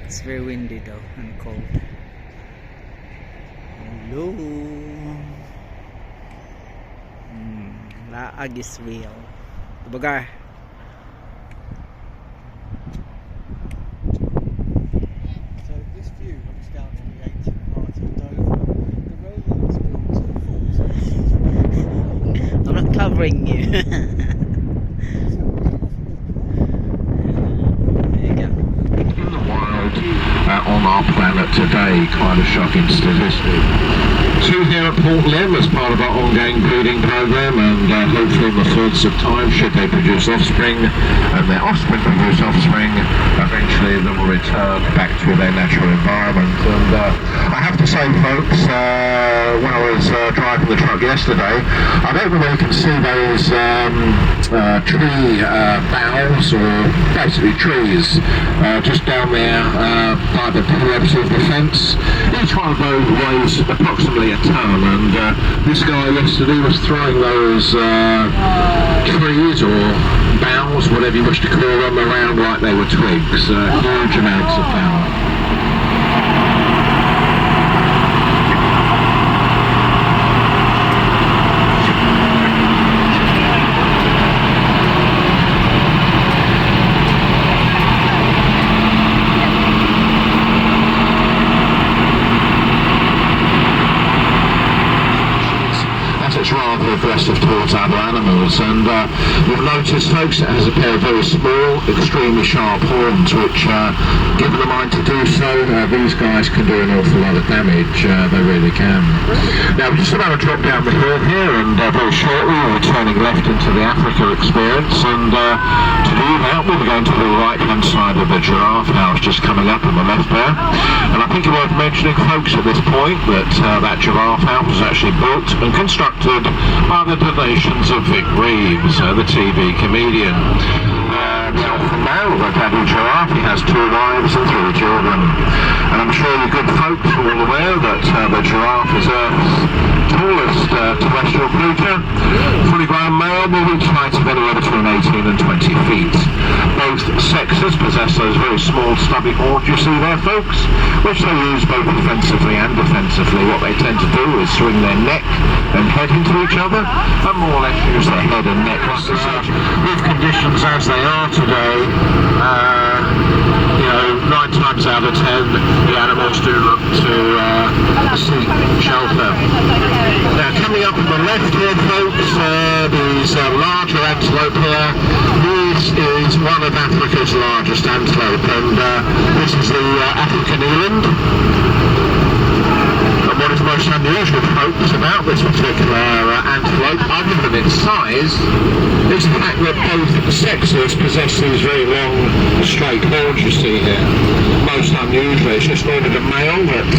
It's very windy though and cold. Hello. Laag is real. Diba? So this view looks down on the ancient part of Dover. The road was built to I'm not covering you. On our planet today, kind of shocking statistic. Two here at Port Lympne as part of our ongoing breeding program, and hopefully in the fullness of time, should they produce offspring and their offspring produce offspring, eventually they will return back to their natural environment. And I have to say, folks, when I was driving the truck yesterday, I don't know whether you can see those tree boughs, or basically trees, just down there by the perimeter of the fence. Each one of those weighs approximately a ton, and this guy yesterday was throwing those trees or boughs, whatever you wish to call them, around like they were twigs. Huge amounts of power. Rather aggressive towards other animals, and you'll notice, folks, it has a pair of very small, extremely sharp horns, which, given the mind to do so, these guys can do an awful lot of damage. They really can. Now we're just about to drop down the hill here, and very shortly we're turning left into the Africa experience, and to do that we'll be going to the right hand side of the giraffe house, just coming up on the left there. And I think it's worth mentioning, folks, at this point, that that giraffe house was actually built and constructed by the donations of Vic Reeves, the TV comedian. Alpha male, the daddy giraffe, he has 2 wives and 3 children. And I'm sure you good folks are all aware that the giraffe is Earth's tallest terrestrial creature. Fully grown male will reach heights of anywhere between 18 and 20 feet. Both sexes possess those very small stubby horns you see there, folks, which they use both offensively and defensively. What they tend to do is swing their neck and head into each other, and more or less use their head and neck like such. With conditions as they are today, you know, 9 times out of 10 the animals do look to seek shelter. Now coming up on the left here, folks, there's a larger antelope here. This is one of Africa's largest antelope, and this is the African eland. What is most unusual, folks, about this particular antelope, other than its size, is the fact that both sexes possess these very long, straight horns you see here. Most unusual. It's just only the male that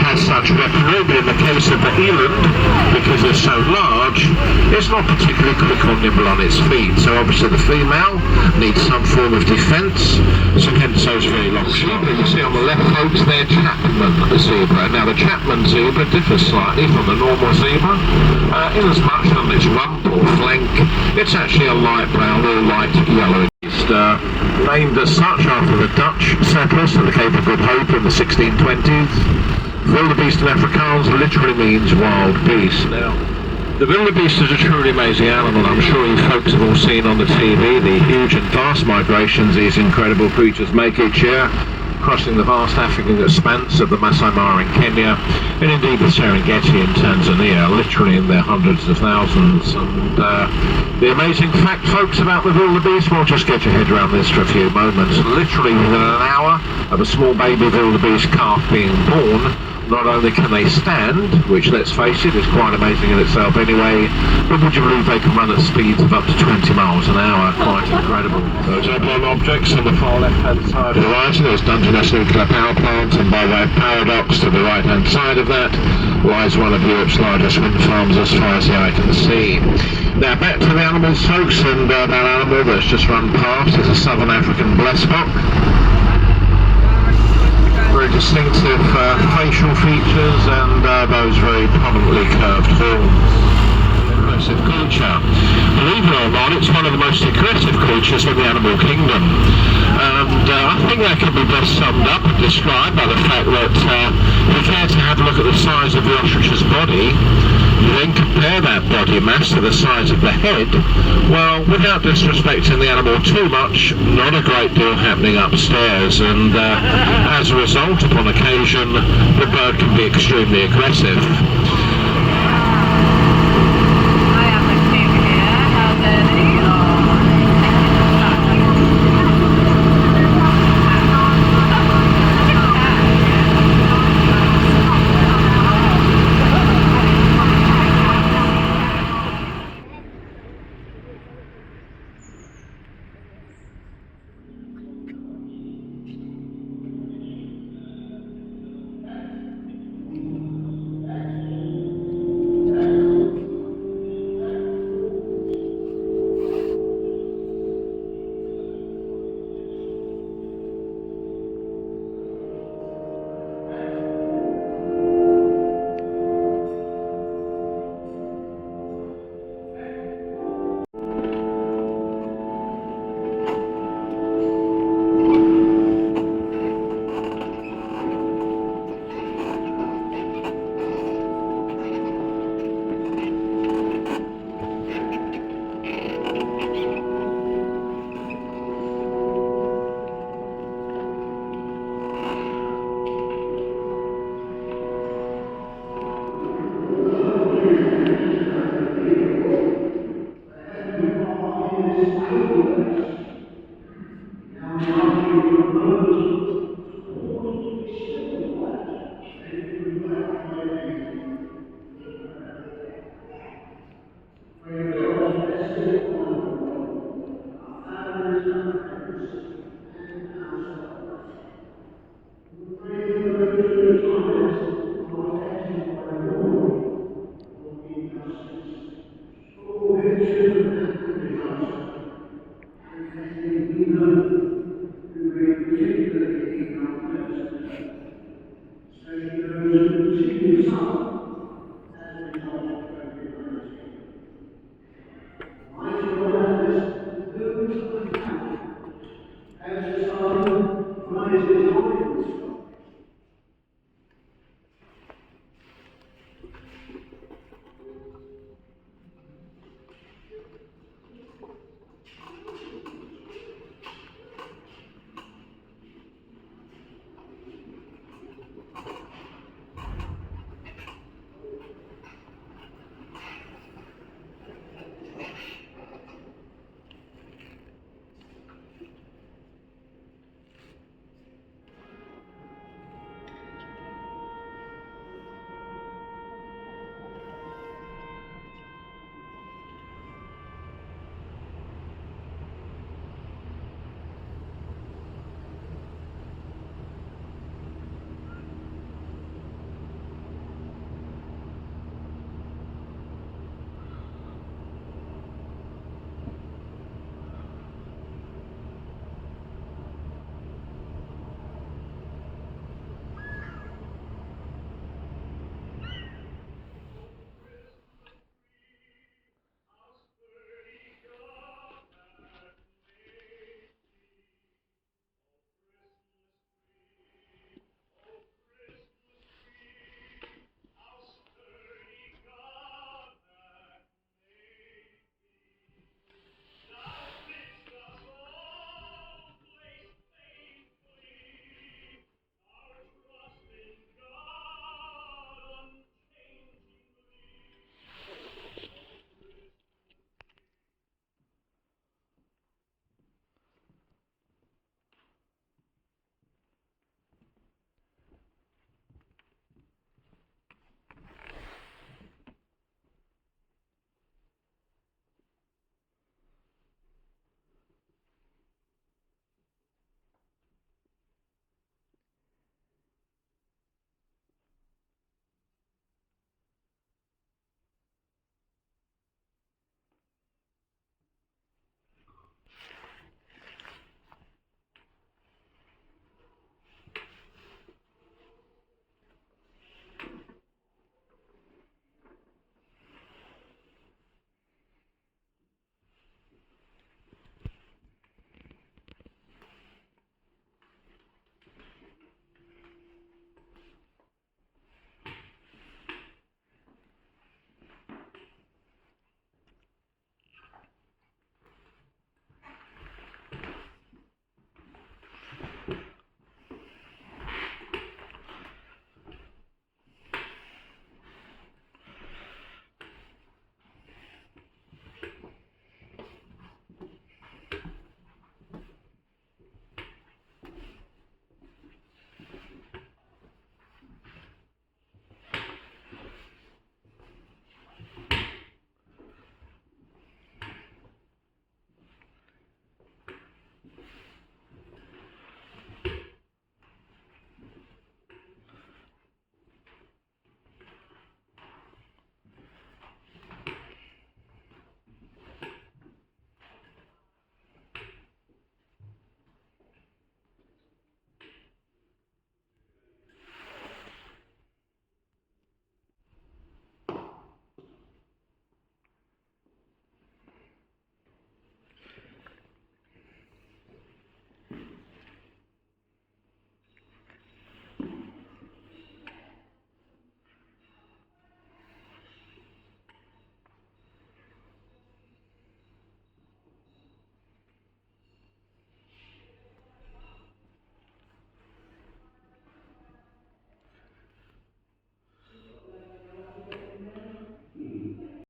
has such weaponry, but in the case of the eland, because it's so large, it's not particularly quick or nimble on its feet. So obviously the female needs some form of defence, so hence those very long zebra. You see on the left, folks, they're Chapman zebra. Now the Chapman zebra differs slightly from the normal zebra, in as much on its rump or flank, it's actually a light brown or light yellow. It's named as such after the Dutch settlers to the Cape of Good Hope in the 1620s. Wildebeest in Afrikaans literally means wild beast. Now, the wildebeest is a truly amazing animal. I'm sure you folks have all seen on the TV the huge and vast migrations these incredible creatures make each year, crossing the vast African expanse of the Masai Mara in Kenya, and indeed the Serengeti in Tanzania, literally in their hundreds of thousands. And the amazing fact, folks, about the wildebeest, well, just get your head around this for a few moments. Literally within an hour of a small baby wildebeest calf being born, not only can they stand, which, let's face it, is quite amazing in itself anyway, but would you believe they can run at speeds of up to 20 miles an hour? Quite incredible. Those airborne objects on the far left-hand side of the horizon, there's Dungeness nuclear power plant, and by way of paradox, to the right-hand side of that lies one of Europe's largest wind farms as far as the eye can see. Now back to the animals, folks, and that animal that's just run past is a southern African blessbok. Very distinctive facial features and those very prominently curved horns. aggressive creature. Believe it or not, it's one of the most aggressive creatures in the animal kingdom. And I think that can be best summed up and described by the fact that if you care to have a look at the size of the ostrich's body, you then compare that body mass to the size of the head, well, without disrespecting the animal too much, not a great deal happening upstairs, and as a result, upon occasion, the bird can be extremely aggressive. I am the king here. How dirty?